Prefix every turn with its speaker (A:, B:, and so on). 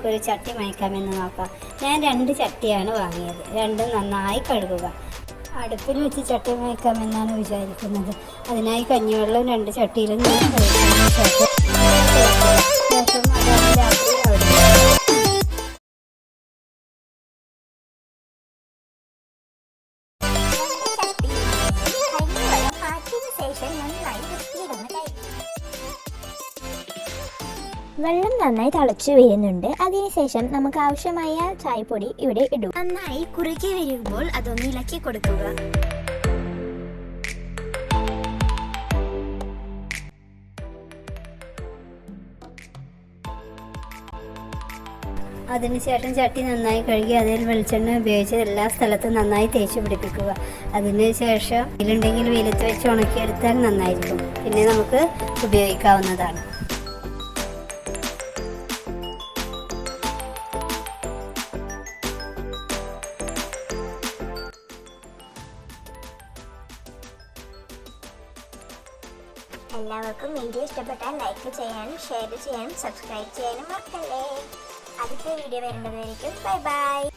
A: നമുക്കൊരു ചട്ടി മയക്കാമെന്ന് നോക്കാം. ഞാൻ 2 ചട്ടിയാണ് വാങ്ങിയത്. രണ്ടും നന്നായി കഴുകുക. അടുപ്പിൽ വെച്ച് ചട്ടി മയക്കാമെന്നാണ് വിചാരിക്കുന്നത്. അതിനായി കഞ്ഞിവെള്ളം 2 ചട്ടിയിലും ഞാൻ കഴുകിയതിന് ശേഷം അതാണ് രാത്രി അവിടെ
B: വെള്ളം നന്നായി തിളച്ചു വരുന്നുണ്ട്. അതിനുശേഷം നമുക്ക് ആവശ്യമായ ചായപ്പൊടി ഇവിടെ ഇടും.
A: നന്നായി കുറുകി വരുമ്പോൾ അതൊന്ന് ഇളക്കി കൊടുക്കുക. അതിനുശേഷം ചട്ടി നന്നായി കഴുകി അതിൽ വെളിച്ചെണ്ണ ഉപയോഗിച്ച് എല്ലാ സ്ഥലത്തും നന്നായി തേച്ച് പിടിപ്പിക്കുക. അതിനുശേഷം ഇതിലുണ്ടെങ്കിൽ വെയിലത്ത് വെച്ച് ഉണക്കിയെടുത്താൽ നന്നായിരിക്കും. പിന്നെ നമുക്ക് ഉപയോഗിക്കാവുന്നതാണ്.
B: എല്ലാവർക്കും വീഡിയോ ഇഷ്ടപ്പെട്ടാൽ ലൈക്ക് ചെയ്യാനും ഷെയർ ചെയ്യാനും സബ്സ്ക്രൈബ് ചെയ്യാനും മറക്കല്ലേ. അടുത്ത വീഡിയോ വരേണ്ടതായിരിക്കും. Bye bye.